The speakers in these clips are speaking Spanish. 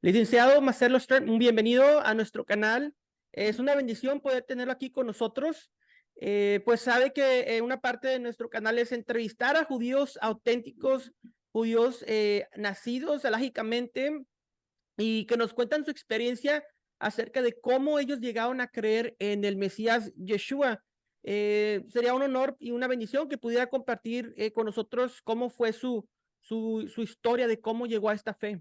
Licenciado Marcelo Stern, un bienvenido a nuestro canal. Es una bendición poder tenerlo aquí con nosotros. Pues sabe que una parte de nuestro canal es entrevistar a judíos auténticos, judíos nacidos alágicamente y que nos cuentan su experiencia acerca de cómo ellos llegaron a creer en el Mesías Yeshua. Sería un honor y una bendición que pudiera compartir con nosotros cómo fue su historia de cómo llegó a esta fe.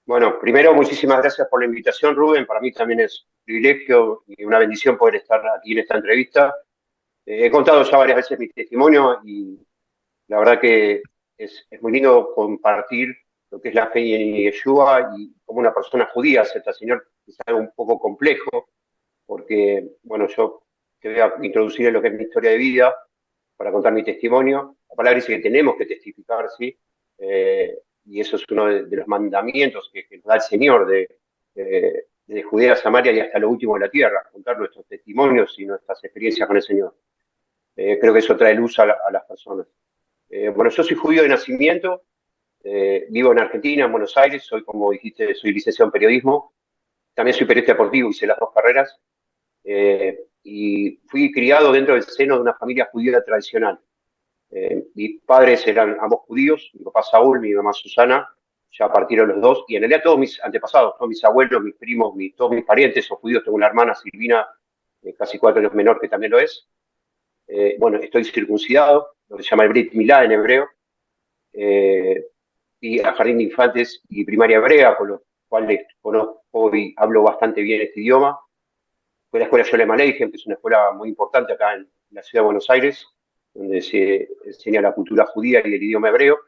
Bueno, primero, muchísimas gracias por la invitación, Rubén. Para mí también es un privilegio y una bendición poder estar aquí en esta entrevista. He contado ya varias veces mi testimonio y la verdad que es muy lindo compartir lo que es la fe en Yeshua y cómo una persona judía acepta al Señor. Es algo un poco complejo porque, bueno, yo te voy a introducir en lo que es mi historia de vida para contar mi testimonio. La palabra dice que tenemos que testificar, ¿sí? Y eso es uno de los mandamientos que nos da el Señor de Judea a Samaria y hasta lo último de la tierra, contar nuestros testimonios y nuestras experiencias con el Señor. Creo que eso trae luz a las personas. Bueno, yo soy judío de nacimiento, vivo en Argentina, en Buenos Aires, soy, como dijiste, soy licenciado en periodismo, también soy periodista deportivo, hice las dos carreras, y fui criado dentro del seno de una familia judía tradicional. Mis padres eran ambos judíos, mi papá Saúl, mi mamá Susana, ya partieron los dos, y en realidad todos mis antepasados, todos mis abuelos, mis primos, todos mis parientes son judíos. Tengo una hermana, Silvina, casi 4 años menor, que también lo es. Bueno, estoy circuncidado, lo que se llama el Brit Milá en hebreo, y a jardín de infantes y primaria hebrea, con lo cual conozco y hablo bastante bien este idioma. Fue la escuela Sholem Aleichem, que es una escuela muy importante acá en la ciudad de Buenos Aires, donde se enseña la cultura judía y el idioma hebreo.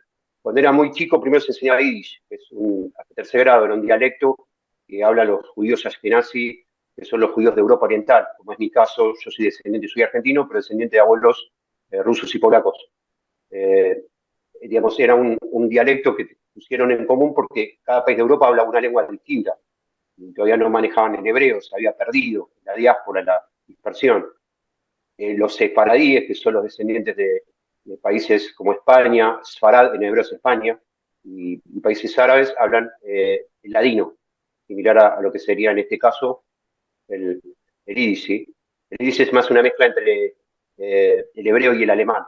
Cuando era muy chico, primero se enseñaba Yiddish, que es hasta tercer grado, era un dialecto que hablan los judíos ashkenazi, que son los judíos de Europa Oriental. Como es mi caso, yo soy descendiente, soy argentino, pero descendiente de abuelos rusos y polacos. Digamos, era un dialecto que pusieron en común porque cada país de Europa habla una lengua distinta. Y todavía no manejaban el hebreo, se había perdido la diáspora, la dispersión. Los sefaradíes, que son los descendientes de países como España, Sfarad, en hebreo es España, y países árabes, hablan el ladino, similar a lo que sería en este caso el yiddish, ¿sí? El yiddish es más una mezcla entre el hebreo y el alemán.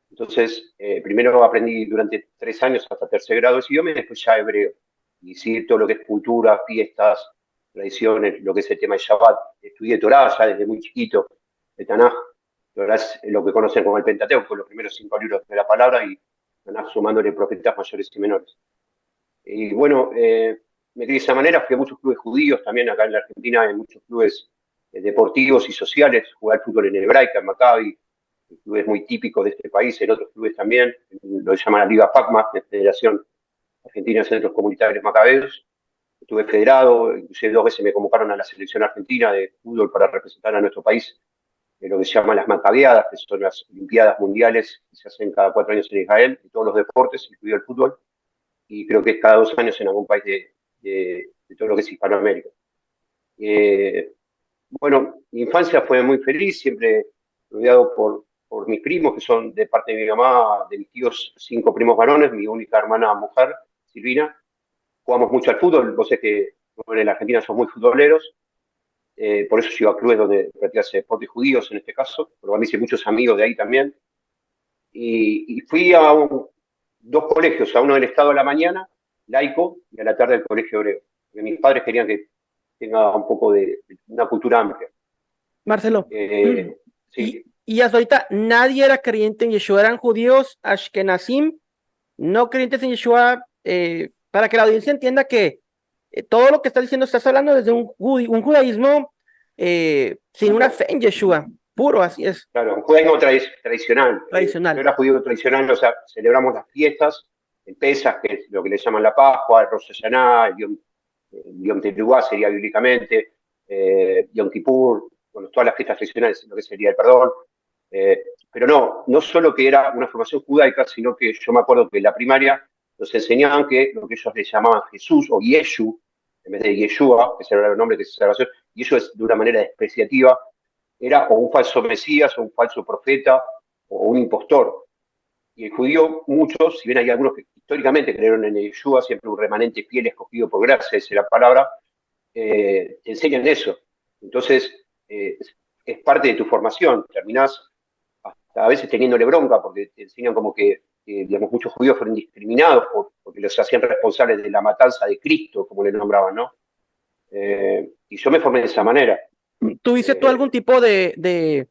Entonces, primero aprendí durante 3 años hasta tercer grado ese idioma y después ya hebreo. Y sí, todo lo que es cultura, fiestas, tradiciones, lo que es el tema de Shabbat. Estudié Torah ya desde muy chiquito, el Tanaj. Torah es lo que conocen como el Pentateuco, los primeros 5 libros de la palabra, y Tanaj sumándole profetas mayores y menores. Y bueno, me crié de esa manera, fui a muchos clubes judíos, también acá en la Argentina, en muchos clubes deportivos y sociales, jugué al fútbol en Hebraica, en Maccabi, clubes muy típicos de este país, en otros clubes también, lo que se llama la Liga PACMA, la Federación Argentina de Centros Comunitarios Macabeos. Estuve federado, inclusive 2 veces me convocaron a la selección argentina de fútbol para representar a nuestro país en lo que se llama las Macabeadas, que son las Olimpiadas Mundiales que se hacen cada 4 años en Israel, de todos los deportes, incluido el fútbol, y creo que es cada 2 años en algún país de todo lo que es Hispanoamérica. Bueno, mi infancia fue muy feliz, siempre rodeado por mis primos, que son de parte de mi mamá, de mis tíos, 5 primos varones, mi única hermana mujer, Silvina. Jugamos mucho al fútbol, vos sé que en la Argentina son muy futboleros, por eso yo iba a clubes donde practicase deportes judíos en este caso, pero a mí hice muchos amigos de ahí también. Y fui a 2 colegios, a uno del Estado a la mañana, laico, y a la tarde al colegio hebreo, porque mis padres querían que tenga un poco de una cultura amplia. Marcelo, Sí. y hasta ahorita nadie era creyente en Yeshua, eran judíos ashkenazim, no creyentes en Yeshua, para que la audiencia entienda que todo lo que estás diciendo estás hablando desde un judaísmo sin una fe en Yeshua, puro, así es, Claro, un judaísmo tradicional. Yo tradicional. era judío tradicional, o sea, celebramos las fiestas, el Pesaj, que es lo que le llaman la Pascua, el Rosh Hashanah, el Yom Teruah sería bíblicamente, Yom Kippur, bueno, todas las fiestas tradicionales, lo que sería el perdón. Pero no solo que era una formación judaica, sino que yo me acuerdo que en la primaria nos enseñaban que lo que ellos le llamaban Jesús o Yeshu, en vez de Yeshua, que era el nombre que se salvación, y eso es de una manera despreciativa, era o un falso Mesías, o un falso profeta, o un impostor. Y el judío, muchos, si bien hay algunos que históricamente creyeron en Yeshua, siempre un remanente fiel escogido por gracia, esa es la palabra, te enseñan eso. Entonces, es parte de tu formación. Terminás hasta a veces teniéndole bronca porque te enseñan como que, digamos, muchos judíos fueron discriminados porque los hacían responsables de la matanza de Cristo, como le nombraban, ¿no? Y yo me formé de esa manera. ¿Tuviste tú algún tipo de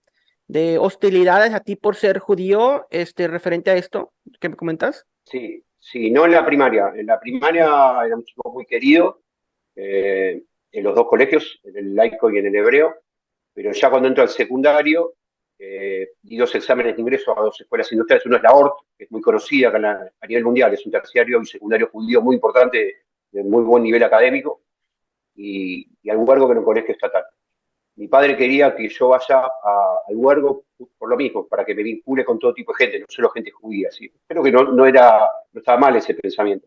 hostilidades a ti por ser judío, referente a esto que me comentas? Sí, sí, no en la primaria. En la primaria era un chico muy querido, en los dos colegios, en el laico y en el hebreo, pero ya cuando entro al secundario, di dos exámenes de ingreso a dos escuelas industriales. Uno es la ORT, que es muy conocida acá a nivel mundial, es un terciario y secundario judío muy importante, de muy buen nivel académico, y al Huergo, que era un colegio estatal. Mi padre quería que yo vaya al Huergo por lo mismo, para que me vincule con todo tipo de gente, no solo gente judía. ¿Sí? Creo que no estaba mal ese pensamiento,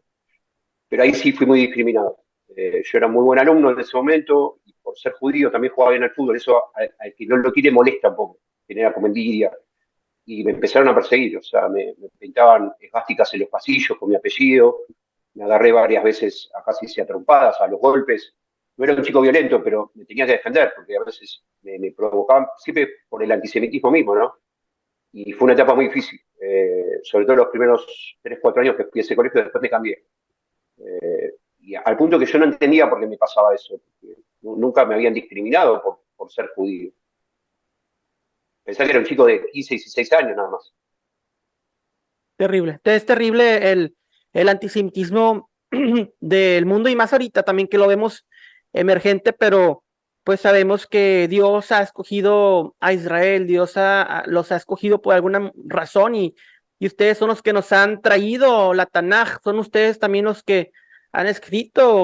pero ahí sí fui muy discriminado. Yo era muy buen alumno en ese momento y por ser judío también jugaba bien al fútbol. Eso al que no lo quiere molesta un poco, genera como envidia. Y me empezaron a perseguir, o sea, me pintaban esvásticas en los pasillos con mi apellido, me agarré varias veces a casi a trompadas, a los golpes. No era un chico violento, pero me tenía que defender, porque a veces me provocaban, siempre por el antisemitismo mismo, ¿no? Y fue una etapa muy difícil, sobre todo los primeros 3 4 años que fui a ese colegio, después me cambié. Y al punto que yo no entendía por qué me pasaba eso, porque nunca me habían discriminado por ser judío. Pensaba que era un chico de 15 16 años nada más. Terrible. Es terrible el antisemitismo del mundo y más ahorita también que lo vemos emergente, pero pues sabemos que Dios ha escogido a Israel, los ha escogido por alguna razón y ustedes son los que nos han traído la Tanaj, son ustedes también los que han escrito.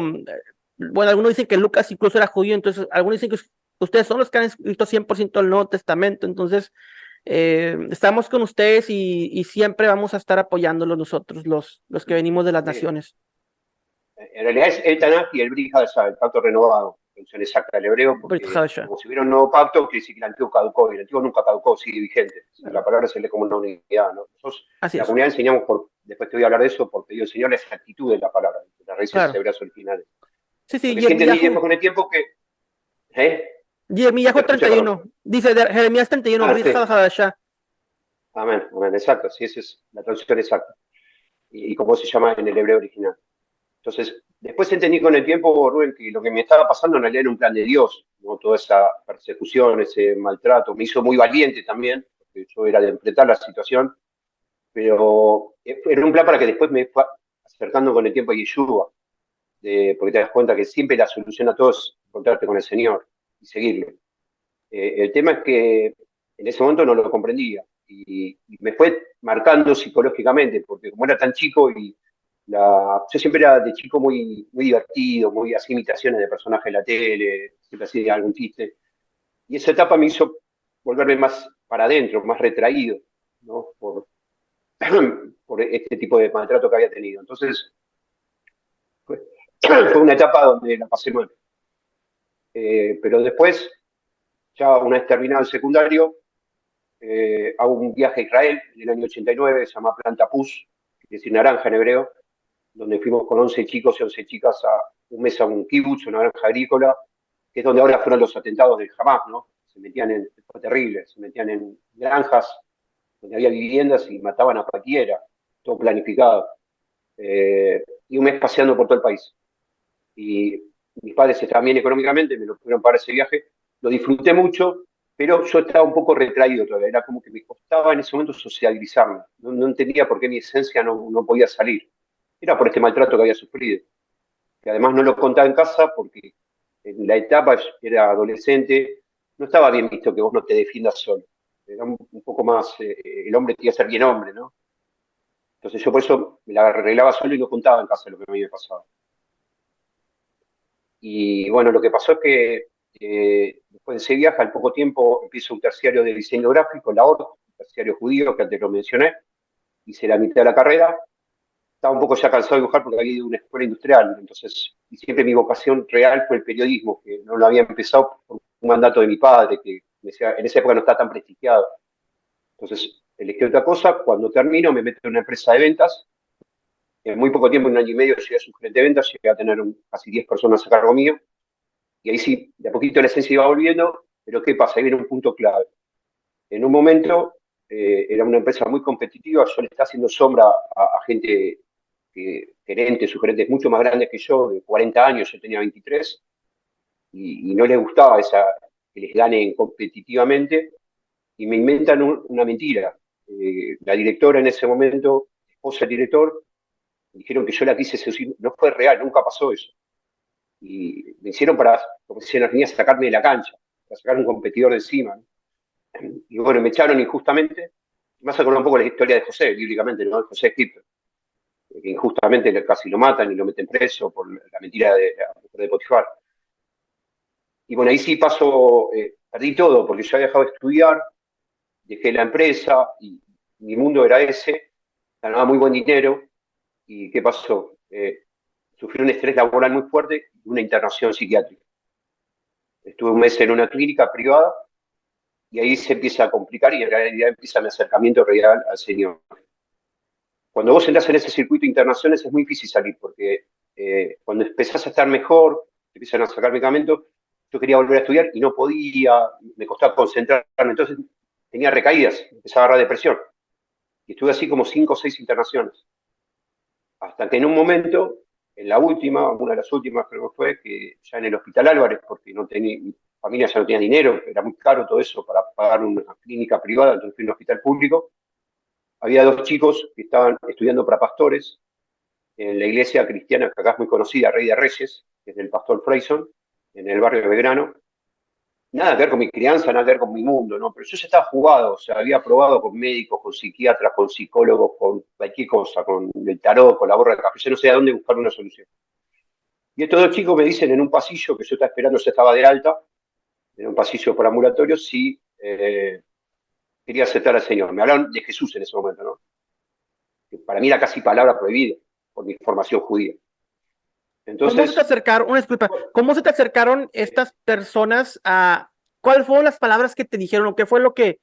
Bueno, algunos dicen que Lucas incluso era judío, entonces algunos dicen que ustedes son los que han escrito 100% el Nuevo Testamento, entonces estamos con ustedes y siempre vamos a estar apoyándolos nosotros, los que venimos de las naciones. En realidad es el Tanaj y el Brit Hadashah, el pacto renovado, traducción exacta del hebreo, Brit porque Hadashah. como si hubiera un nuevo pacto, quiere decir que el antiguo caducó, y el antiguo nunca caducó, sigue vigente. La palabra se lee como una unidad, ¿no? Nosotros Así en la es, comunidad enseñamos, después te voy a hablar de eso, por pedido del Señor, la exactitud de la palabra, las raíces claro. hebreas originales. Sí, Lo sí, que sí entendí después Yirmiyahu, con el tiempo que, ¿eh? No Yirmiyahu te escuché, perdón. 31, dice Jeremías 31, Ah, Brit sí, Hadashah. amén, amén, exacto, sí, esa es la traducción exacta. Y cómo se llama en el hebreo original. Entonces, después entendí con el tiempo, Rubén, que lo que me estaba pasando en realidad era un plan de Dios, ¿no? Toda esa persecución, ese maltrato, me hizo muy valiente también, porque yo era de enfrentar la situación, pero era un plan para que después me fue acercando con el tiempo a Yeshua, porque te das cuenta que siempre la solución a todo es encontrarte con el Señor y seguirlo. El tema es que en ese momento no lo comprendía y me fue marcando psicológicamente, porque como era tan chico yo siempre era de chico muy, muy divertido, muy hacía imitaciones de personajes de la tele, siempre hacía algún chiste. Y esa etapa me hizo volverme más para adentro, más retraído, ¿no? Por este tipo de maltrato que había tenido. Entonces, fue una etapa donde la pasé mal. Pero después, ya una vez terminado el secundario, hago un viaje a Israel en el año 89, se llama Planta Pus, que es decir naranja en hebreo, donde fuimos con 11 chicos y 11 chicas un mes a un kibutz, una granja agrícola, que es donde ahora fueron los atentados del Hamas, ¿no? Fue terrible, se metían en granjas donde había viviendas y mataban a cualquiera, todo planificado. Y un mes paseando por todo el país. Y mis padres estaban bien económicamente, me lo pudieron pagar ese viaje, lo disfruté mucho, pero yo estaba un poco retraído todavía, era como que me costaba en ese momento sociabilizarme, no entendía por qué mi esencia no podía salir, era por este maltrato que había sufrido, que además no lo contaba en casa porque en la etapa era adolescente, no estaba bien visto que vos no te defiendas solo, era un poco más, el hombre quería ser bien hombre, ¿no? Entonces yo por eso me la arreglaba solo y no contaba en casa lo que a mí me pasaba. Y bueno, lo que pasó es que después de ese viaje, al poco tiempo, empiezo un terciario de diseño gráfico, la ORT, un terciario judío, que antes lo mencioné, hice la mitad de la carrera, estaba un poco ya cansado de dibujar porque había ido a una escuela industrial, entonces, y siempre mi vocación real fue el periodismo, que no lo había empezado por un mandato de mi padre, que me decía, en esa época no estaba tan prestigiado. Entonces, elegí otra cosa, cuando termino me meto en una empresa de ventas, En muy poco tiempo, en un año y medio, llegué a su gerente de ventas, llegué a tener casi 10 personas a cargo mío, y ahí sí, de a poquito la esencia iba volviendo, pero ¿qué pasa? Ahí viene un punto clave. En un momento era una empresa muy competitiva, yo le estaba haciendo sombra a gente, gerentes, sugerentes mucho más grandes que yo, de 40 años, yo tenía 23, y no les gustaba que les ganen competitivamente, y me inventan una mentira. La directora en ese momento, esposa del director, dijeron que yo la quise seducir, no fue real, nunca pasó eso. Y me hicieron para, como decían las niñas, sacarme de la cancha, para sacar un competidor de encima, ¿no? Y bueno, me echaron injustamente. Me hace acordar un poco la historia de José, bíblicamente, ¿no? José Egipto, que injustamente casi lo matan y lo meten preso por la mentira de Potifar. Y bueno, ahí sí pasó, perdí todo, porque yo había dejado de estudiar, dejé la empresa y mi mundo era ese, ganaba muy buen dinero. ¿Y qué pasó? Sufrí un estrés laboral muy fuerte y una internación psiquiátrica. Estuve un mes en una clínica privada y ahí se empieza a complicar y en realidad empieza mi acercamiento real al Señor. Cuando vos entras en ese circuito de internaciones es muy difícil salir porque cuando empezás a estar mejor, te empiezan a sacar medicamentos, yo quería volver a estudiar y no podía, me costaba concentrarme, entonces tenía recaídas, empezaba a agarrar depresión. Y estuve así como 5 o 6 internaciones. Hasta que en un momento, en la última, una de las últimas creo que fue, que ya en el Hospital Álvarez, porque no tenía, mi familia ya no tenía dinero, era muy caro todo eso para pagar una clínica privada, entonces fui a un hospital público. Había 2 chicos que estaban estudiando para pastores en la iglesia cristiana que acá es muy conocida, Rey de Reyes, que es del pastor Freyson, en el barrio de Belgrano. Nada que ver con mi crianza, nada que ver con mi mundo, ¿no? Pero yo ya estaba jugado, o sea, había probado con médicos, con psiquiatras, con psicólogos, con cualquier cosa, con el tarot, con la borra de café, yo no sé a dónde buscar una solución. Y estos 2 chicos me dicen en un pasillo que yo estaba esperando, ya estaba de alta, en un pasillo por ambulatorio, si quería aceptar al Señor. Me hablaron de Jesús en ese momento, ¿no? Que para mí era casi palabra prohibida por mi formación judía. ¿Cómo se te Entonces, acercaron, una disculpa, cómo se te acercaron estas personas a, cuáles fueron las palabras que te dijeron o qué fue lo que,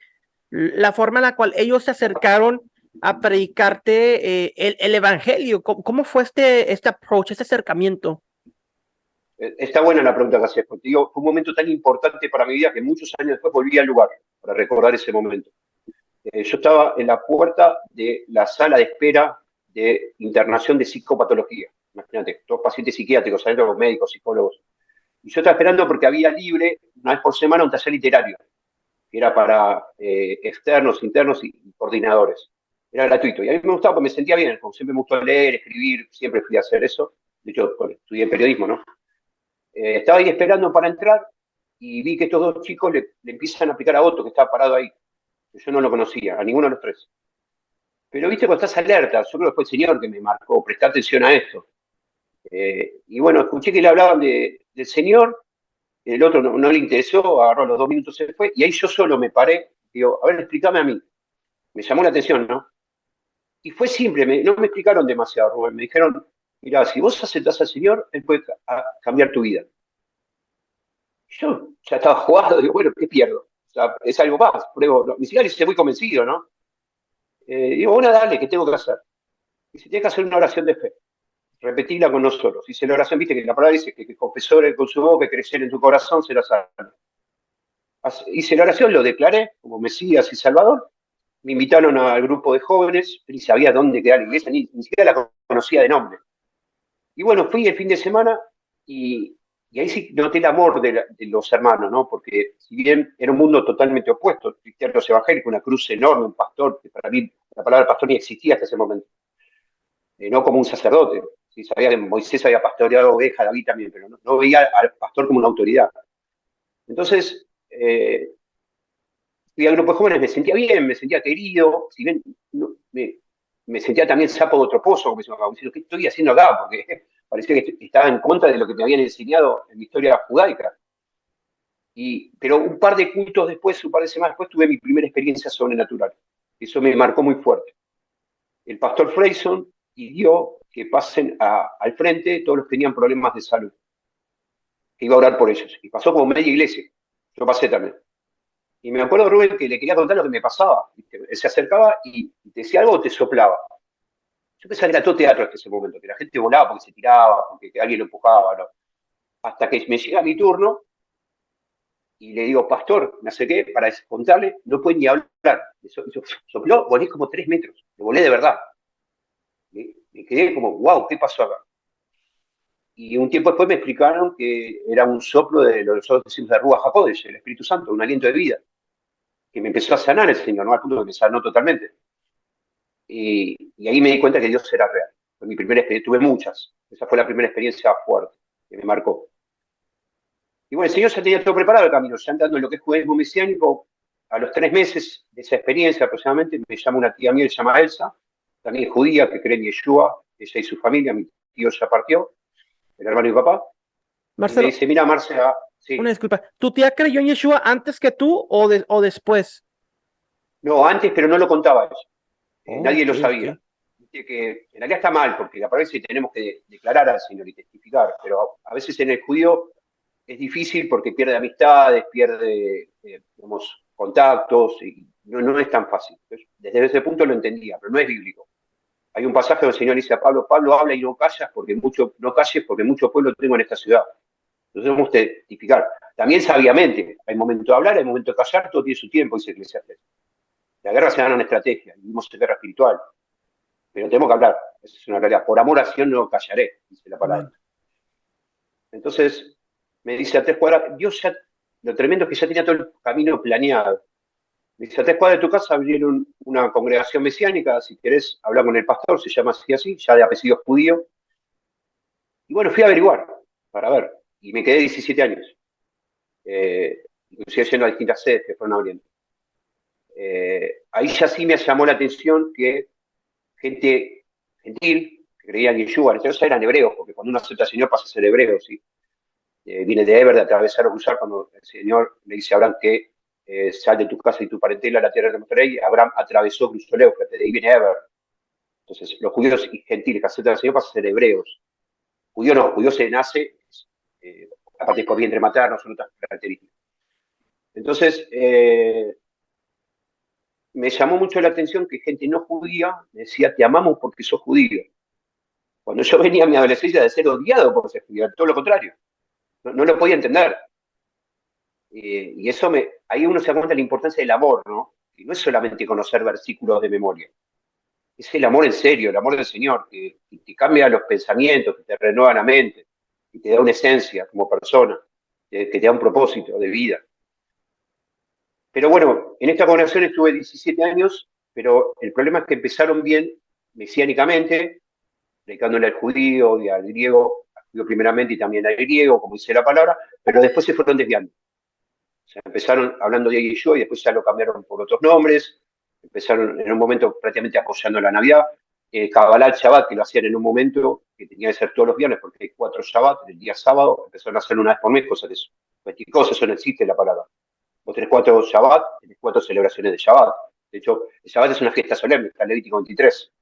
la forma en la cual ellos se acercaron a predicarte el evangelio? ¿Cómo fue este approach, este acercamiento? está buena la pregunta que haces, porque digo, fue un momento tan importante para mi vida que muchos años después volví al lugar para recordar ese momento. Yo estaba en la puerta de la sala de espera de internación de psicopatología. Imagínate, todos pacientes psiquiátricos, adentro médicos, psicólogos. Y yo estaba esperando porque había libre, una vez por semana, un taller literario, que era para externos, internos y coordinadores. Era gratuito. Y a mí me gustaba porque me sentía bien, como siempre me gustó leer, escribir, siempre fui a hacer eso. De hecho, bueno, estudié periodismo, ¿no? Estaba ahí esperando para entrar y vi que estos 2 chicos le empiezan a aplicar a Otto, que estaba parado ahí. Yo no lo conocía, a ninguno de los 3. Pero viste, cuando estás alerta, yo creo que fue el Señor que me marcó, presté atención a esto. Y bueno, escuché que le hablaban del Señor, el otro no le interesó, agarró los 2 minutos, se fue, y ahí yo solo me paré, digo, a ver, explícame a mí. Me llamó la atención, ¿no? Y fue simple, no me explicaron demasiado, Rubén, me dijeron, mira, si vos aceptás al Señor, Él puede cambiar tu vida. Yo ya estaba jugado, digo, bueno, ¿qué pierdo? O sea, es algo más, pruebo, no, ni siquiera le hice muy convencido, ¿no? Digo, bueno, dale, ¿qué tengo que hacer? Y se tiene que hacer una oración de fe, repetirla con nosotros. Dice la oración, viste que la palabra dice que confesó con su boca, que crecer en tu corazón, será salvo. Hice la oración, lo declaré como Mesías y Salvador. Me invitaron al grupo de jóvenes, ni sabía dónde quedaba la iglesia, ni siquiera la conocía de nombre. Y bueno, fui el fin de semana y ahí sí noté el amor de los hermanos, ¿no? Porque si bien era un mundo totalmente opuesto, cristianos evangélicos, una cruz enorme, un pastor, que para mí la palabra pastor ni existía hasta ese momento, no como un sacerdote. Sí, sabía que Moisés había pastoreado ovejas, David también, pero no veía al pastor como una autoridad. Entonces, fui al grupo de jóvenes, me sentía bien, me sentía querido, si bien me sentía también sapo de otro pozo, como diciendo, ¿qué estoy haciendo acá? Porque parecía que estaba en contra de lo que me habían enseñado en mi historia judaica. Pero un par de cultos después, un par de semanas después, tuve mi primera experiencia sobrenatural. Eso me marcó muy fuerte. El pastor Freyson pidió que pasen al frente todos los que tenían problemas de salud, que iba a orar por ellos. Y pasó como media iglesia. Yo pasé también. Y me acuerdo, Rubén, que le quería contar lo que me pasaba. ¿Viste? Él se acercaba y te decía algo o te soplaba. Yo pensaba que era todo teatro hasta ese momento, que la gente volaba porque se tiraba, porque que alguien lo empujaba, ¿no? Hasta que me llega mi turno y le digo, pastor, me acerqué para contarle, no puede ni hablar. Sopló, volé como 3 metros, lo volé de verdad. Me quedé como, wow, ¿qué pasó acá? Y un tiempo después me explicaron que era un soplo de lo que nosotros decimos de Ruach HaKodesh, el Espíritu Santo, un aliento de vida, que me empezó a sanar el Señor, no al punto que me sanó totalmente. Y ahí me di cuenta que Dios era real. Fue mi primera experiencia, tuve muchas. Esa fue la primera experiencia fuerte que me marcó. Y bueno, el Señor ya tenía todo preparado el camino, ya andando en lo que es judaísmo mesiánico. A los 3 meses de esa experiencia aproximadamente, me llama una tía mía, se llama Elsa, también judía, que cree en Yeshua, ella y su familia, mi tío ya partió, el hermano y mi papá, y me Marcelo, dice, mira, Marcia, una sí, disculpa. ¿Tu tía creyó en Yeshua antes que tú o después? no, antes, pero no lo contaba ella. Oh, Nadie ok, lo sabía. ok. Dice que en realidad está mal, porque a veces tenemos que declarar al Señor y testificar, pero a veces en el judío es difícil porque pierde amistades, pierde, digamos, contactos, y no es tan fácil. Entonces, desde ese punto lo entendía, pero no es bíblico. Hay un pasaje donde el Señor dice a Pablo, Pablo, habla y no callas, porque no calles porque mucho pueblo tengo en esta ciudad. Entonces debemos testificar. También sabiamente, hay momento de hablar, hay momento de callar, todo tiene su tiempo, dice Eclesiastes. La guerra se gana en estrategia, vivimos en guerra espiritual, pero tenemos que hablar, esa es una realidad. Por amor a Sion no callaré, dice la palabra. Amén. Entonces, me dice a 3 cuadras, Dios ya, lo tremendo es que ya tenía todo el camino planeado. Me dice, a 3 cuadras de tu casa abrieron una congregación mesiánica, si querés hablar con el pastor, se llama así, ya de apellido judío. Y bueno, fui a averiguar, para ver, y me quedé 17 años, inclusive yendo a distintas sedes que fueron abriendo. Ahí ya sí me llamó la atención que gente gentil, que creía en Yeshua, entonces eran hebreos, porque cuando uno acepta al Señor pasa a ser hebreo, ¿sí? Viene de Eber, de atravesar o cruzar, cuando el Señor le dice a Abraham que sal de tu casa y tu parentela a la tierra que te mostraré, y Abraham atravesó, cruzó el Éufrates, de ahí viene Eber. Entonces, los judíos y gentiles que aceptan al Señor pasan a ser hebreos. Judío no, judío se nace, aparte es por vientre materno, son otras características. Entonces, me llamó mucho la atención que gente no judía me decía, te amamos porque sos judío. Cuando yo venía a mi adolescencia de ser odiado por ser judío, todo lo contrario. No lo podía entender. Y eso ahí uno se da cuenta de la importancia del amor, ¿no? Y no es solamente conocer versículos de memoria, es el amor en serio, el amor del Señor, que te cambia los pensamientos, que te renueva la mente, que te da una esencia como persona, que te da un propósito de vida. Pero bueno, en esta congregación estuve 17 años, pero el problema es que empezaron bien mesiánicamente, predicándole al judío y al judío primeramente y también al griego, como dice la palabra, pero después se fueron desviando. O sea, empezaron hablando de yo y después ya lo cambiaron por otros nombres. Empezaron en un momento prácticamente apoyando la Navidad. Kabbalah Shabbat, que lo hacían en un momento que tenía que ser todos los viernes, porque hay 4 Shabbat, el día sábado, empezaron a hacerlo una vez por mes, cosas de eso. Cualquier cosa, eso no existe la palabra. Vos tenés 4 Shabbat, tenés 4 celebraciones de Shabbat. De hecho, el Shabbat es una fiesta solemne, está en Levítico 23.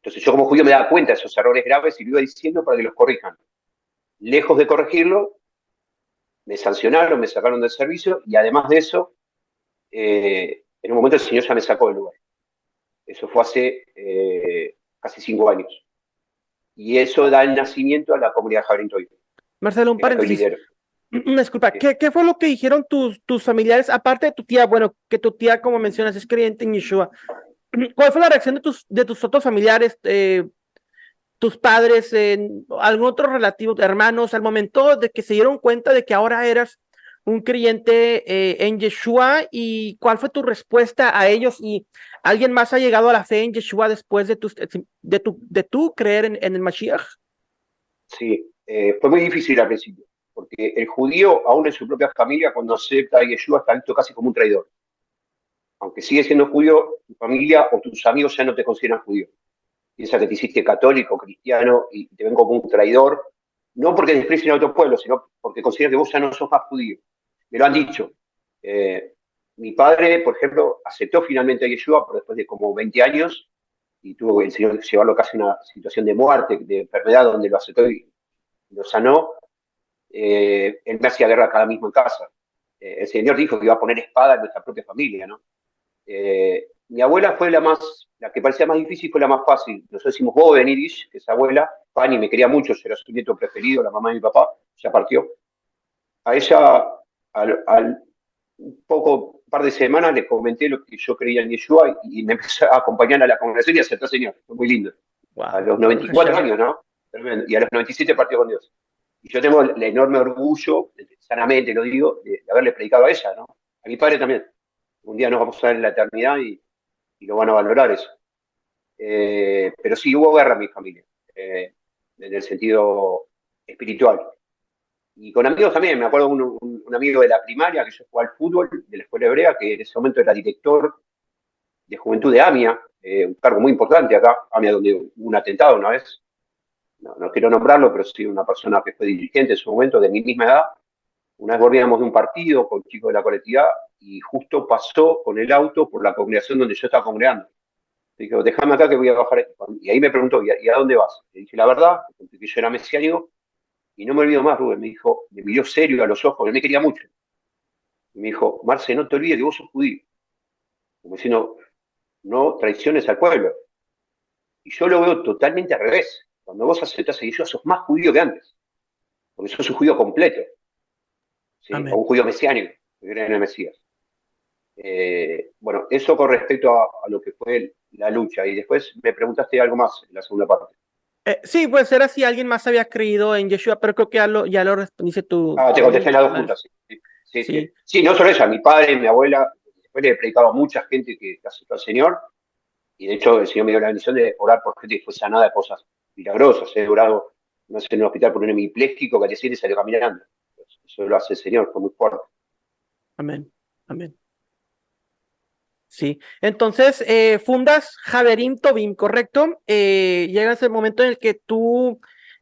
Entonces yo como judío me daba cuenta de esos errores graves y lo iba diciendo para que los corrijan. Lejos de corregirlo, me sancionaron, me sacaron del servicio y además de eso, en un momento el Señor ya me sacó del lugar. Eso fue hace casi 5 años. Y eso da el nacimiento a la comunidad Jabrín Toy, Marcelo, un que es la que hoy paréntesis. lidero. Una disculpa, Sí. ¿qué fue lo que dijeron tus familiares, aparte de tu tía? Bueno, que tu tía, como mencionas, es creyente en Yeshua. ¿Cuál fue la reacción de tus otros familiares, tus padres, algún otro relativo, hermanos, al momento de que se dieron cuenta de que ahora eras un creyente en Yeshua? ¿Y cuál fue tu respuesta a ellos? ¿Y alguien más ha llegado a la fe en Yeshua después de tu creer en el Mashiach? Sí, fue muy difícil al principio, porque el judío, aún en su propia familia, cuando acepta a Yeshua, está visto casi como un traidor. Aunque sigue siendo judío, tu familia o tus amigos ya no te consideran judío. Piensa que te hiciste católico, cristiano y te ven como un traidor, no porque desprecien a otro pueblo, sino porque consideran que vos ya no sos más judío. Me lo han dicho. Eh, Mi padre, por ejemplo, aceptó finalmente a Yeshua pero después de como 20 años y tuvo el Señor que llevarlo casi a una situación de muerte, de enfermedad, donde lo aceptó y lo sanó. Él me hacía guerra cada mismo en casa. El Señor dijo que iba a poner espada en nuestra propia familia, ¿no? Mi abuela fue la que parecía más difícil, fue la más fácil. Nosotros decimos Boven Irish, que es abuela, Fanny me quería mucho, era su nieto preferido, la mamá de mi papá, ya partió. A ella, un par de semanas, le comenté lo que yo creía en Yeshua y me empezó a acompañar a la congregación y aceptó al Señor. Fue muy lindo. A Wow. los 94 años, ¿no? Tremendo. Y a los 97 partió con Dios. Y yo tengo el enorme orgullo, sanamente lo digo, de haberle predicado a ella, ¿no? A mi padre también. Un día nos vamos a ver en la eternidad y lo van a valorar eso. Pero sí, hubo guerra en mi familia, en el sentido espiritual. Y con amigos también, me acuerdo un amigo de la primaria que yo jugaba al fútbol, de la escuela hebrea, que en ese momento era director de juventud de AMIA, un cargo muy importante acá, AMIA donde hubo un atentado una vez, no quiero nombrarlo, pero sí una persona que fue dirigente en su momento, de mi misma edad. Una vez volvíamos de un partido con chicos de la colectividad y justo pasó con el auto por la congregación donde yo estaba congregando. Dijo, déjame acá que voy a bajar. Y ahí me preguntó, ¿y a dónde vas? Le dije la verdad, que yo era mesiánico, y no me olvido más, Rubén. Me dijo, me miró serio a los ojos, él me quería mucho. Y me dijo, Marce, no te olvides que vos sos judío. Como diciendo, no traiciones al pueblo. Y yo lo veo totalmente al revés. Cuando vos aceptás a Yeshua, sos más judío que antes, porque sos un judío completo, ¿sí? O Amén. un judío mesiánico, que cree en el Mesías. Bueno, eso con respecto a lo que fue la lucha. Y después me preguntaste algo más en la segunda parte. Sí, pues era si alguien más había creído en Yeshua, pero creo que ya lo respondiste tú, Ah, te tú contesté mismo, las dos ¿verdad? juntas, sí. Sí, sí. Sí, Sí, no solo ella, mi padre, mi abuela, después le he predicado a mucha gente que aceptó al Señor, y de hecho el Señor me dio la bendición de orar por gente que fue sanada de cosas milagrosas. He orado, no sé, en un hospital por un hemipléjico que al día siguiente salió caminando. Eso lo hace el Señor, fue muy fuerte. amén, amén. Sí, entonces fundas Javerim Tobim, ¿correcto? Llegas el momento en el que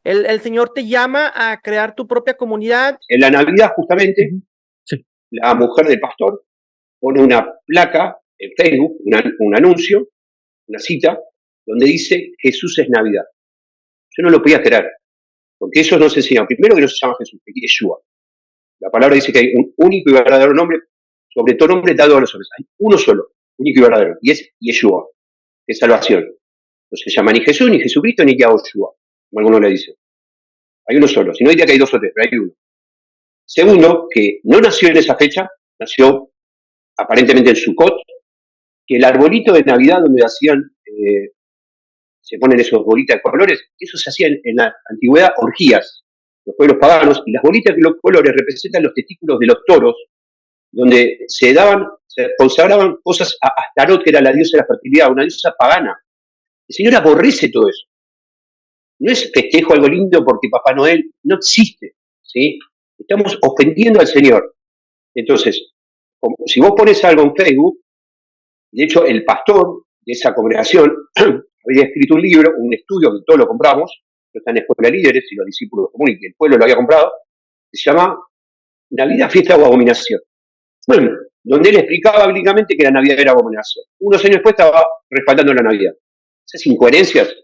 el Señor te llama a crear tu propia comunidad. En la Navidad, justamente, Sí. la mujer del pastor pone una placa en Facebook, un anuncio, una cita, donde dice Jesús es Navidad. Yo no lo podía creer, porque ellos nos enseñan, primero que no se llama Jesús, que es Yeshua. La palabra dice que hay un único y verdadero nombre, sobre todo nombre dado a los hombres. Hay uno solo, único y verdadero, y es Yeshua, que es salvación. No se llama ni Jesús, ni Jesucristo, ni Yahushua, como algunos le dicen. Hay uno solo. Si no diría que hay dos o tres, pero hay uno. Segundo, que no nació en esa fecha, nació aparentemente en Sukkot, que el arbolito de Navidad donde hacían, se ponen esos bolitas de colores, eso se hacía en la antigüedad orgías, los pueblos paganos, y las bolitas de los colores representan los testículos de los toros, donde se consagraban cosas a Astarot, que era la diosa de la fertilidad, una diosa pagana. El Señor aborrece todo eso. No es festejo algo lindo porque Papá Noel no existe, ¿sí? Estamos ofendiendo al Señor. Entonces, si vos pones algo en Facebook, de hecho, el pastor de esa congregación había escrito un libro, un estudio que todos lo compramos, que está en Escuela de Líderes y los discípulos comunes, y el pueblo lo había comprado, se llama Navidad, Fiesta o Abominación. Bueno, donde él explicaba bíblicamente que la Navidad era abominación. Unos años después estaba respaldando la Navidad. Esas incoherencias,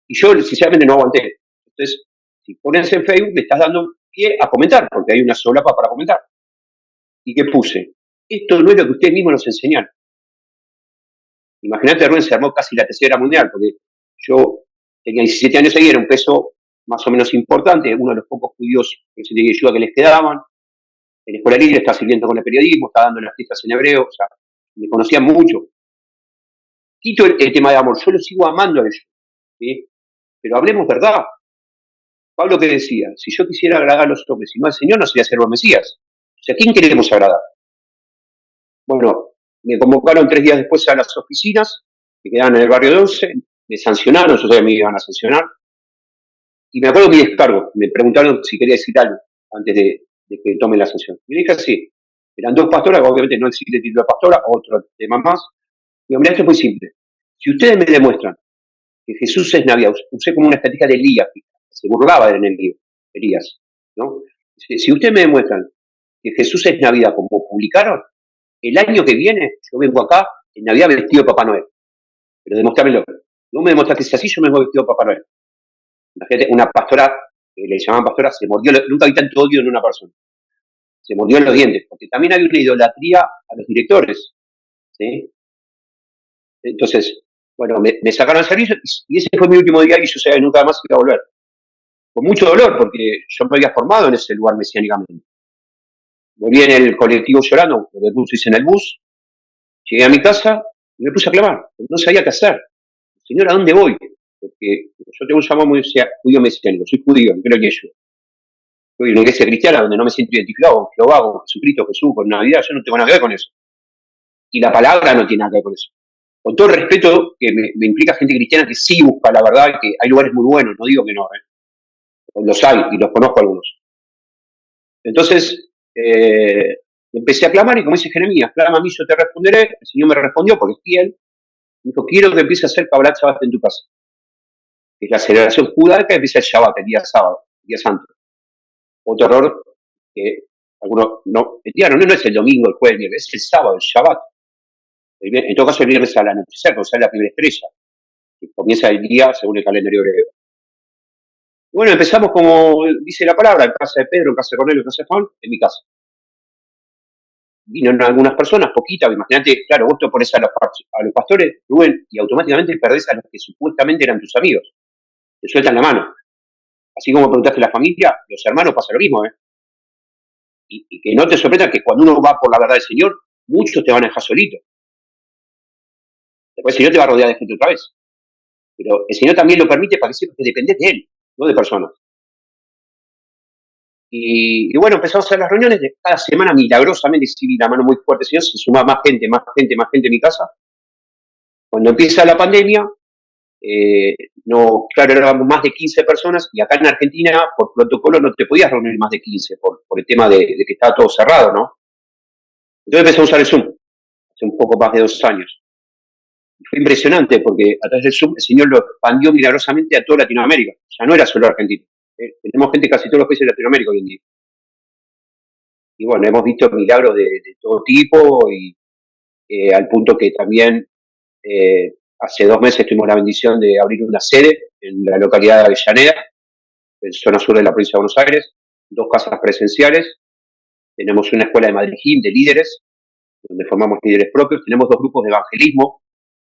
y yo sinceramente no aguanté. Entonces, si pones en Facebook, le estás dando pie a comentar, porque hay una solapa para comentar. ¿Y qué puse? Esto no es lo que ustedes mismos nos enseñaron. Imagínate, Rubén, se armó casi la tercera mundial, porque yo tenía 17 años ahí, era un peso más o menos importante, uno de los pocos judíos que se tenía ayuda que les quedaban. En la escuela libre está sirviendo con el periodismo, está dando las fiestas en hebreo, o sea, me conocían mucho. Quito el tema de amor, yo lo sigo amando a ellos, ¿sí? Pero hablemos verdad. Pablo que decía, si yo quisiera agradar a los hombres y no al Señor, no sería servo Mesías. O sea, ¿a quién queremos agradar? Bueno, me convocaron 3 días después a las oficinas, que quedaban en el barrio de Once, me sancionaron, yo sabía que me iban a sancionar, y me acuerdo de mi descargo, me preguntaron si quería decir algo antes de que tome la sanción. Y le dije así, eran dos pastoras, obviamente no existe el título de pastora, otro tema más. Digo, mira, esto es muy simple. Si ustedes me demuestran que Jesús es Navidad, usé como una estrategia de Elías, se burlaba del enemigo, Elías, ¿no? Si ustedes me demuestran que Jesús es Navidad, como publicaron, el año que viene yo vengo acá en Navidad vestido de Papá Noel. Pero demostrármelo. No me demuestras que es así, yo me vengo vestido de Papá Noel. Imagínate, una pastora, que le llamaban pastora, se mordió, nunca vi tanto odio en una persona. Se mordió en los dientes, porque también hay una idolatría a los directores. ¿sí? Entonces, bueno, me sacaron al servicio y ese fue mi último día y yo sabía que nunca más iba a volver. Con mucho dolor, porque yo me había formado en ese lugar mesiánicamente. Volví en el colectivo llorando, lo que puse en el bus, llegué a mi casa y me puse a clamar, no sabía qué hacer. Señor, ¿a dónde voy? Porque yo tengo un llamado muy judío mesiánico, soy judío, creo en ello. Soy una iglesia cristiana donde no me siento identificado con Jehová, con Jesucristo, Jesús, con Navidad, yo no tengo nada que ver con eso. Y la palabra no tiene nada que ver con eso. Con todo el respeto que me implica gente cristiana que sí busca la verdad, que hay lugares muy buenos, no digo que no, los hay y los conozco algunos. Entonces, empecé a clamar y como dice Jeremías, clama a mí, yo te responderé. El Señor me respondió porque es fiel. Me dijo, quiero que empieces a hacer Kabbalat Shabbat en tu casa. Es la celebración judaica que empieza el Shabbat, el día sábado, el día santo. Otro error que algunos no entiendan, no es el domingo, el jueves, el viernes, es el sábado, el Shabbat. En todo caso, el viernes al anochecer, o sea, la primera estrella, que comienza el día según el calendario hebreo. Bueno, empezamos como dice la palabra, en casa de Pedro, en casa de Cornelio, en casa de Juan, en mi casa. Vinieron algunas personas, poquitas, imagínate, claro, vos te pones a los pastores, Rubén, y automáticamente perdés a los que supuestamente eran tus amigos. Te sueltan la mano. Así como preguntaste a la familia, los hermanos pasa lo mismo, ¿eh? Y que no te sorprenda que cuando uno va por la verdad del Señor, muchos te van a dejar solito. Después el Señor te va a rodear de gente otra vez. Pero el Señor también lo permite para que sepas que dependés de Él, no de personas. Y bueno, empezamos a hacer las reuniones de cada semana, milagrosamente, sí vi la mano muy fuerte, Señor, se suma más gente, más gente, más gente en mi casa. Cuando empieza la pandemia, no, claro, éramos más de 15 personas y acá en Argentina, por protocolo, no te podías reunir más de 15 por el tema de que estaba todo cerrado, ¿no? Entonces empecé a usar el Zoom, hace un poco más de 2 años. Y fue impresionante porque a través del Zoom el Señor lo expandió milagrosamente a toda Latinoamérica. Ya no era solo Argentina. Tenemos gente casi todos los países de Latinoamérica hoy en día. Y bueno, hemos visto milagros de todo tipo y al punto que también hace 2 meses tuvimos la bendición de abrir una sede en la localidad de Avellaneda, en zona sur de la provincia de Buenos Aires, 2 casas presenciales, tenemos una escuela de Madrid de líderes, donde formamos líderes propios, tenemos 2 grupos de evangelismo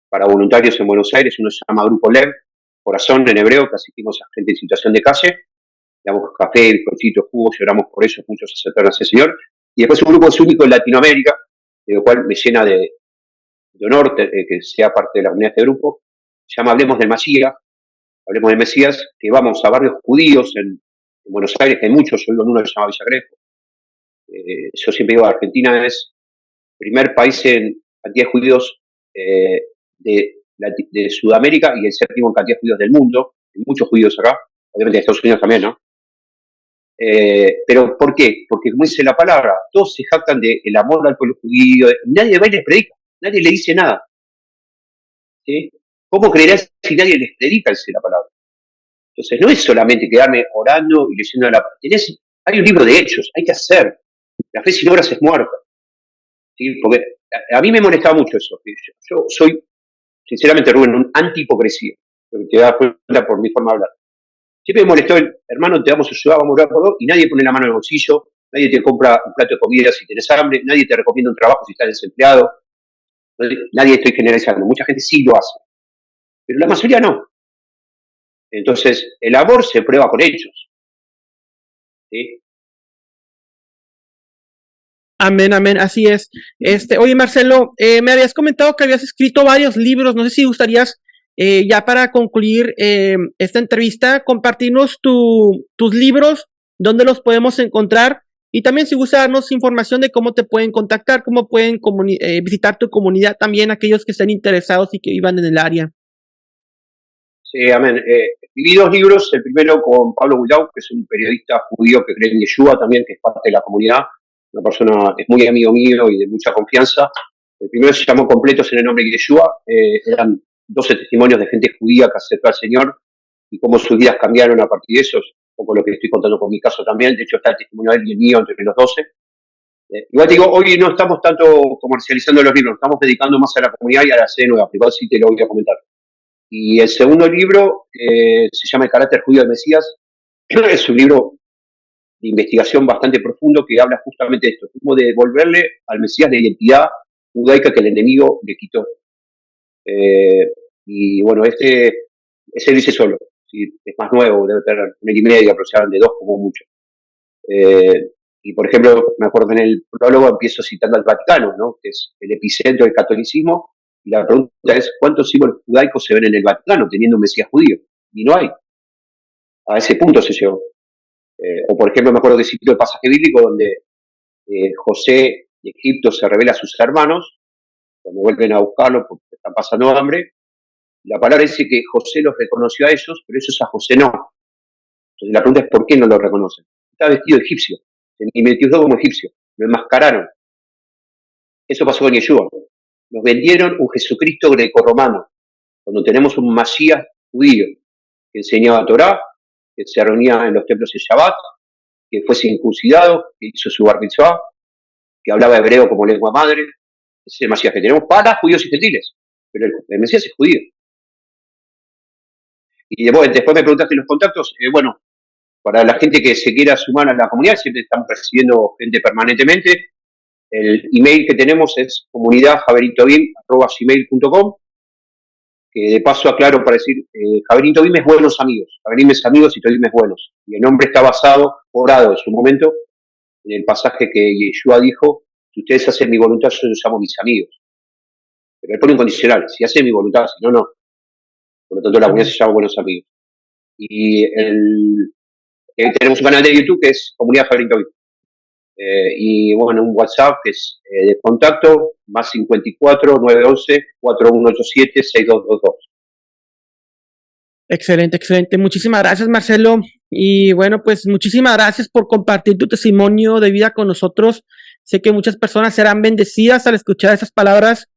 para voluntarios en Buenos Aires, uno se llama Grupo Lev, Corazón en hebreo, que asistimos a gente en situación de calle, damos café, bizcochitos, jugos, lloramos por ellos, muchos se acercaron hacia el Señor, y después un grupo es único en Latinoamérica, de lo cual me llena de honor que sea parte de la comunidad de este grupo, se llama Hablemos del Mesías, que vamos a barrios judíos en Buenos Aires, que hay muchos, yo vivo en uno que se llama Villa Crespo. Yo siempre digo, Argentina es el primer país en cantidad de judíos de Sudamérica y el 7º en cantidad de judíos del mundo. Hay muchos judíos acá, obviamente en Estados Unidos también, ¿no? Pero ¿por qué? Porque como dice la palabra, todos se jactan del amor al pueblo judío, nadie va y les predica, nadie le dice nada. ¿Sí? ¿Cómo creerás si nadie les predica la palabra? Entonces, no es solamente quedarme orando y leyendo la palabra. Hay un libro de hechos, hay que hacer. La fe sin obras es muerta. ¿Sí? Porque a mí me molestaba mucho eso. Yo soy, sinceramente, Rubén, un anti-hipocresía. Te das cuenta por mi forma de hablar. Siempre me molestó el, hermano, te vamos a ayudar, vamos a orar por vos, y nadie pone la mano en el bolsillo, nadie te compra un plato de comida si tenés hambre, nadie te recomienda un trabajo si estás desempleado, nadie estoy generalizando, mucha gente sí lo hace, pero la mayoría no. Entonces, el amor se prueba con hechos. ¿Sí? Amén, amén, así es. Oye, Marcelo, me habías comentado que habías escrito varios libros, no sé si gustarías, ya para concluir esta entrevista, compartirnos tus libros, dónde los podemos encontrar, y también si gusta darnos información de cómo te pueden contactar, cómo pueden visitar tu comunidad también, aquellos que estén interesados y que vivan en el área. Sí, amén. Escribí 2 libros, el primero con Pablo Bulau, que es un periodista judío que cree en Yeshua también, que es parte de la comunidad, una persona, es muy amigo mío y de mucha confianza. El primero se llamó Completos en el nombre de Yeshua, eran 12 testimonios de gente judía que aceptó al Señor y cómo sus vidas cambiaron a partir de eso, es un poco lo que estoy contando con mi caso también, de hecho está el testimonio de él y el mío entre los 12. Igual te digo, hoy no estamos tanto comercializando los libros, estamos dedicando más a la comunidad y a la sede nueva, igual sí te lo voy a comentar. Y el segundo libro se llama El carácter judío del Mesías. Es un libro de investigación bastante profundo que habla justamente de esto, cómo devolverle al Mesías la identidad judaica que el enemigo le quitó. Y bueno, ese lo hice solo. ¿Sí? Es más nuevo, debe tener 1,5 aproximadamente, 2 como mucho. Y por ejemplo, me acuerdo en el prólogo empiezo citando al Vaticano, ¿no? Que es el epicentro del catolicismo, y la pregunta es, ¿cuántos símbolos judaicos se ven en el Vaticano teniendo un Mesías judío? Y no hay. A ese punto se llegó. O por ejemplo, me acuerdo que cito el pasaje bíblico donde José de Egipto se revela a sus hermanos, cuando vuelven a buscarlo porque están pasando hambre. La palabra dice que José los reconoció a ellos, pero ellos a José no. Entonces la pregunta es, ¿por qué no lo reconocen? Está vestido de egipcio, y metió como egipcio, lo enmascararon. Eso pasó con Yeshua. Nos vendieron un Jesucristo grecorromano, cuando tenemos un Masías judío, que enseñaba Torá, que se reunía en los templos de Shabbat, que fue circuncidado, que hizo su bar mitzvah, que hablaba hebreo como lengua madre. Ese es el Masías que tenemos para judíos y gentiles, pero el Mesías es judío. Y después me preguntaste los contactos. Bueno, para la gente que se quiera sumar a la comunidad, siempre estamos recibiendo gente permanentemente. El email que tenemos es comunidadjaverintobim@gmail.com, que de paso aclaro para decir, Javerín Tobim es buenos amigos, Javerín es amigos y Tobim es buenos. Y el nombre está basado, orado en su momento, en el pasaje que Yeshua dijo, si ustedes hacen mi voluntad, yo los llamo mis amigos. Pero él pone un condicional, si hacen mi voluntad, si no, no. Por lo tanto, la comunidad se llama Buenos Amigos. Y tenemos un canal de YouTube que es Comunidad Javerín Tobim. Y bueno, un WhatsApp que es de contacto, más 54 911 4187 6222. Excelente, excelente. Muchísimas gracias, Marcelo. Y bueno, pues muchísimas gracias por compartir tu testimonio de vida con nosotros. Sé que muchas personas serán bendecidas al escuchar esas palabras.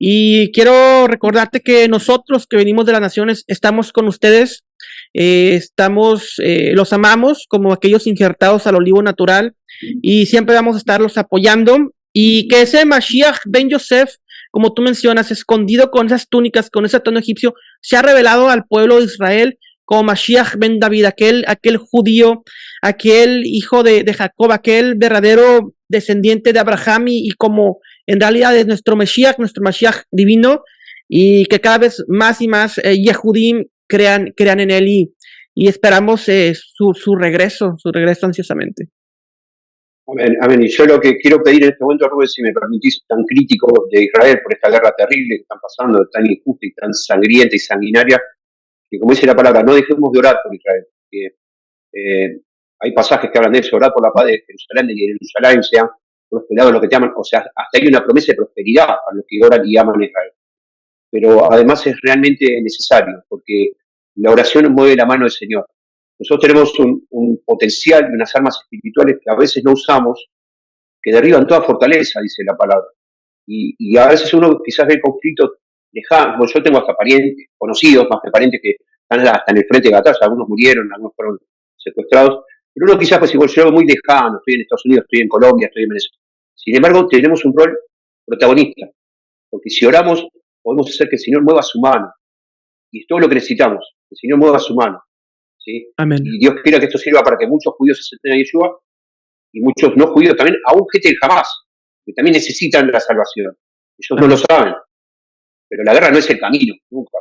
Y quiero recordarte que nosotros que venimos de las naciones estamos con ustedes. Los amamos como aquellos injertados al olivo natural y siempre vamos a estarlos apoyando. Y que ese Mashiach Ben Yosef, como tú mencionas, escondido con esas túnicas, con ese tono egipcio, se ha revelado al pueblo de Israel como Mashiach Ben David, aquel judío, aquel hijo de Jacob, aquel verdadero descendiente de Abraham y como en realidad es nuestro Mashiach divino, y que cada vez más y más Yehudim crean en él y esperamos su regreso ansiosamente. Amén, amén. Y yo lo que quiero pedir en este momento, Rubén, si me permitís, tan crítico de Israel por esta guerra terrible que están pasando, tan injusta y tan sangrienta y sanguinaria, que como dice la palabra, no dejemos de orar por Israel. Hay pasajes que hablan de eso, orar por la paz de Jerusalén, de que Jerusalén sean prosperados los que te aman. O sea, hasta hay una promesa de prosperidad a los que oran y aman a Israel. Pero además es realmente necesario, porque la oración mueve la mano del Señor. Nosotros tenemos un potencial y unas armas espirituales que a veces no usamos, que derriban toda fortaleza, dice la palabra. Y a veces uno quizás ve conflictos lejanos. Yo tengo hasta parientes, conocidos, más que parientes, que están hasta en el frente de batalla. Algunos murieron, algunos fueron secuestrados. Pero uno quizás pues igual yo muy lejano, estoy en Estados Unidos, estoy en Colombia, estoy en Venezuela. Sin embargo, tenemos un rol protagonista, porque si oramos, podemos hacer que el Señor mueva su mano. Y es todo lo que necesitamos, que el Señor mueva su mano. ¿Sí? Amén. Y Dios quiera que esto sirva para que muchos judíos se acerquen a Yeshua y muchos no judíos también, aún gente del Hamas, que también necesitan la salvación. Ellos no lo saben, pero la guerra no es el camino, nunca.